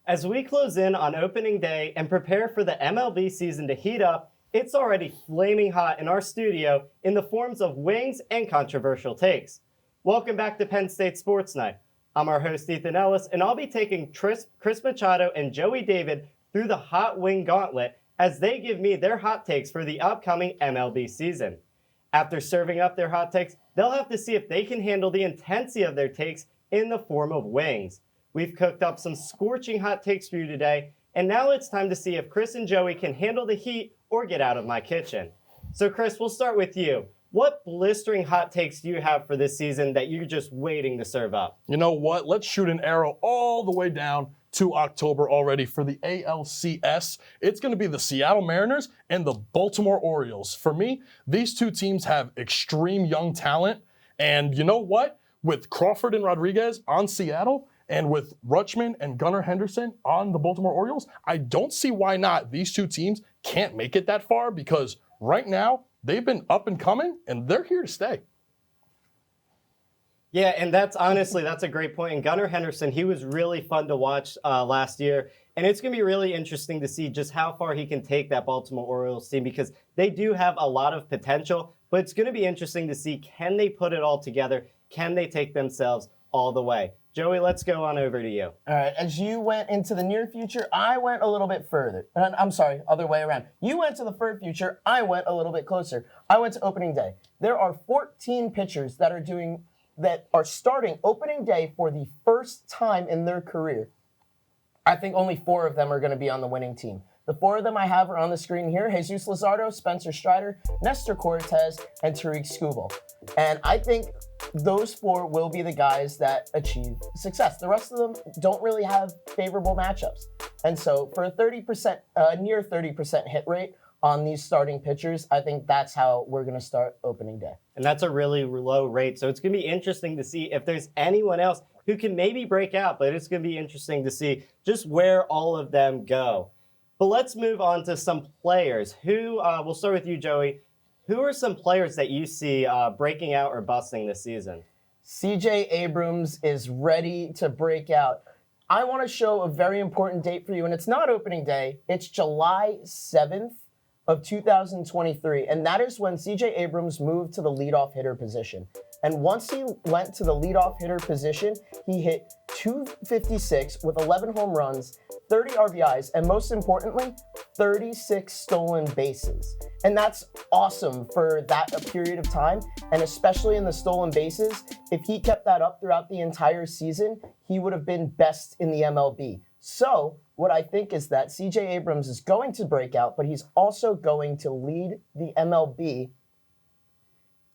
As we close in on opening day and prepare for the MLB season to heat up, it's already flaming hot in our studio in the forms of wings and controversial takes. Welcome back to Penn State Sports Night. I'm our host, Ethan Ellis, and I'll be taking Chris Machado and Joey David through the hot wing gauntlet as they give me their hot takes for the upcoming MLB season. After serving up their hot takes, they'll have to see if they can handle the intensity of their takes in the form of wings. We've cooked up some scorching hot takes for you today, and now it's time to see if Chris and Joey can handle the heat or get out of my kitchen. So Chris, we'll start with you. What blistering hot takes do you have for this season that you're just waiting to serve up? You know what? Let's shoot an arrow all the way down to October already for the ALCS. It's going to be the Seattle Mariners and the Baltimore Orioles. For me, these two teams have extreme young talent, and you know what? With Crawford and Rodriguez on Seattle, and with Rutschman and Gunnar Henderson on the Baltimore Orioles, I don't see why not these two teams can't make it that far, because right now they've been up and coming and they're here to stay. Yeah, and that's a great point. And Gunnar Henderson, he was really fun to watch last year. And it's going to be really interesting to see just how far he can take that Baltimore Orioles team, because they do have a lot of potential. But it's going to be interesting to see, can they put it all together? Can they take themselves all the way? Joey, let's go on over to you. All right, as you went into the near future, I went a little bit further. I'm sorry, other way around. You went to the far future, I went a little bit closer. I went to opening day. There are 14 pitchers that are starting opening day for the first time in their career. I think only 4 of them are going to be on the winning team. The 4 of them I have are on the screen here: Jesus Luzardo, Spencer Strider, Nestor Cortez, and Tariq Skubal. And I think those 4 will be the guys that achieve success. The rest of them don't really have favorable matchups. And so for a 30%, near 30% hit rate on these starting pitchers, I think that's how we're going to start opening day. And that's a really low rate. So it's going to be interesting to see if there's anyone else who can maybe break out, but it's going to be interesting to see just where all of them go. But let's move on to some players. We'll start with you, Joey. Who are some players that you see breaking out or busting this season? CJ Abrams is ready to break out. I want to show a very important date for you, and it's not opening day. It's July 7th of 2023, and that is when CJ Abrams moved to the leadoff hitter position. And once he went to the leadoff hitter position, he hit .256 with 11 home runs, 30 RBIs, and most importantly, 36 stolen bases. And that's awesome for that period of time, and especially in the stolen bases. If he kept that up throughout the entire season, he would have been best in the MLB. So what I think is that CJ Abrams is going to break out, but he's also going to lead the MLB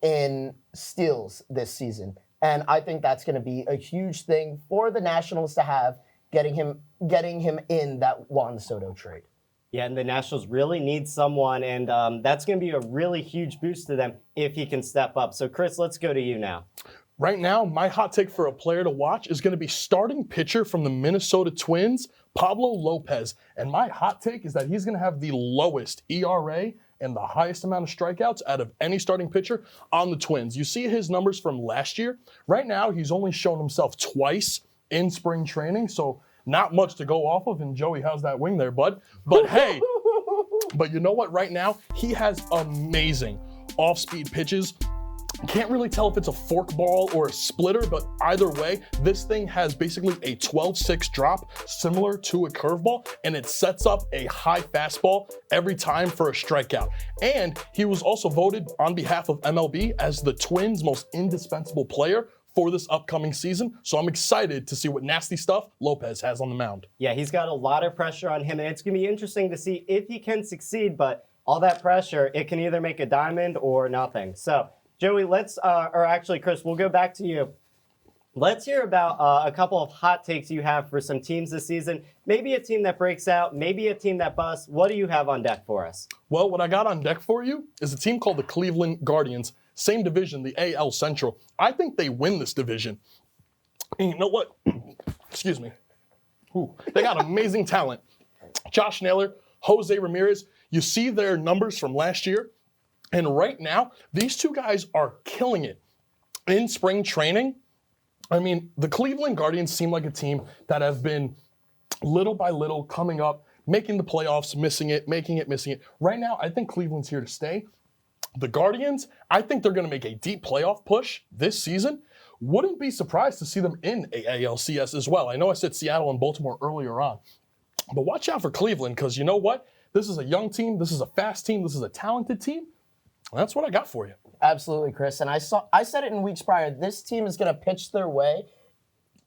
in steals this season. And I think that's going to be a huge thing for the Nationals to have, getting him in that Juan Soto trade. Yeah, and the Nationals really need someone, and that's going to be a really huge boost to them if he can step up. So, Chris, let's go to you now. Right now, my hot take for a player to watch is going to be starting pitcher from the Minnesota Twins, Pablo Lopez. And my hot take is that he's going to have the lowest ERA and the highest amount of strikeouts out of any starting pitcher on the Twins. You see his numbers from last year. Right now, he's only shown himself twice in spring training, so not much to go off of. And Joey, how's that wing there, bud? But hey, but you know what? Right now, he has amazing off-speed pitches. Can't really tell if it's a fork ball or a splitter, but either way, this thing has basically a 12-6 drop, similar to a curveball, and it sets up a high fastball every time for a strikeout. And he was also voted on behalf of MLB as the Twins' most indispensable player for this upcoming season. So I'm excited to see what nasty stuff Lopez has on the mound. Yeah, he's got a lot of pressure on him, and it's going to be interesting to see if he can succeed, but all that pressure, it can either make a diamond or nothing. So, Joey, Chris, we'll go back to you. Let's hear about a couple of hot takes you have for some teams this season. Maybe a team that breaks out, maybe a team that busts. What do you have on deck for us? Well, what I got on deck for you is a team called the Cleveland Guardians. Same division, the AL Central. I think they win this division. And you know what? Excuse me. Ooh, they got amazing talent. Josh Naylor, Jose Ramirez. You see their numbers from last year. And right now, these two guys are killing it in spring training. I mean, the Cleveland Guardians seem like a team that have been little by little coming up, making the playoffs, missing it, making it, missing it. Right now, I think Cleveland's here to stay. The Guardians, I think they're going to make a deep playoff push this season. Wouldn't be surprised to see them in ALCS as well. I know I said Seattle and Baltimore earlier on, but watch out for Cleveland because you know what? This is a young team. This is a fast team. This is a talented team. That's what I got for you. Absolutely, Chris. And I said it in weeks prior. This team is going to pitch their way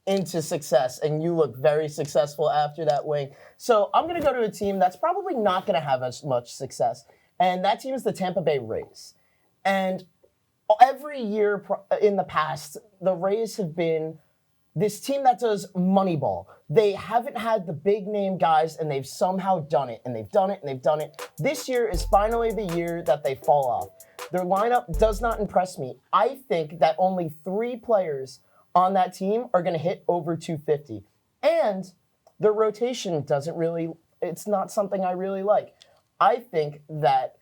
into success, and you look very successful after that wing. So I'm going to go to a team that's probably not going to have as much success, and that team is the Tampa Bay Rays. And every year in the past, the Rays have been this team that does Moneyball. They haven't had the big name guys, and they've somehow done it, and they've done it, and they've done it. This year is finally the year that they fall off. Their lineup does not impress me. I think that only 3 players on that team are going to hit over 250. And their rotation it's not something I really like. I think that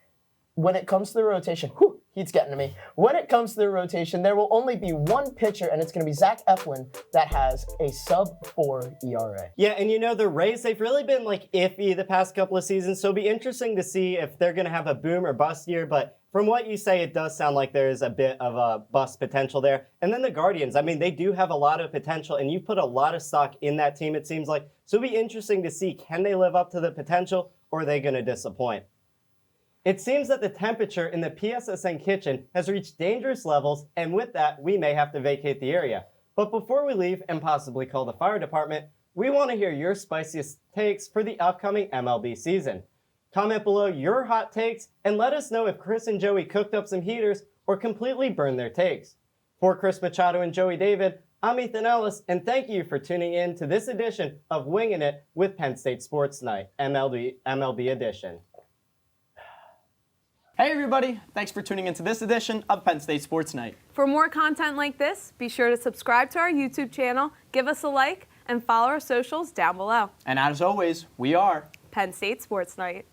when it comes to the rotation, he's getting to me. When it comes to the rotation, there will only be one pitcher, and it's going to be Zach Eflin that has a sub-4 ERA. Yeah, and you know, the Rays, they've really been like iffy the past couple of seasons, so it'll be interesting to see if they're going to have a boom or bust year, but from what you say, it does sound like there's a bit of a bust potential there. And then the Guardians, I mean, they do have a lot of potential, and you've put a lot of stock in that team, it seems like. So it'll be interesting to see, can they live up to the potential, or are they going to disappoint? It seems that the temperature in the PSSN kitchen has reached dangerous levels, and with that, we may have to vacate the area. But before we leave and possibly call the fire department, we want to hear your spiciest takes for the upcoming MLB season. Comment below your hot takes and let us know if Chris and Joey cooked up some heaters or completely burned their takes. For Chris Machado and Joey David, I'm Ethan Ellis, and thank you for tuning in to this edition of Wingin' It with Penn State Sports Night, MLB edition. Hey everybody, thanks for tuning into this edition of Penn State Sports Night. For more content like this, be sure to subscribe to our YouTube channel, give us a like, and follow our socials down below. And as always, we are Penn State Sports Night.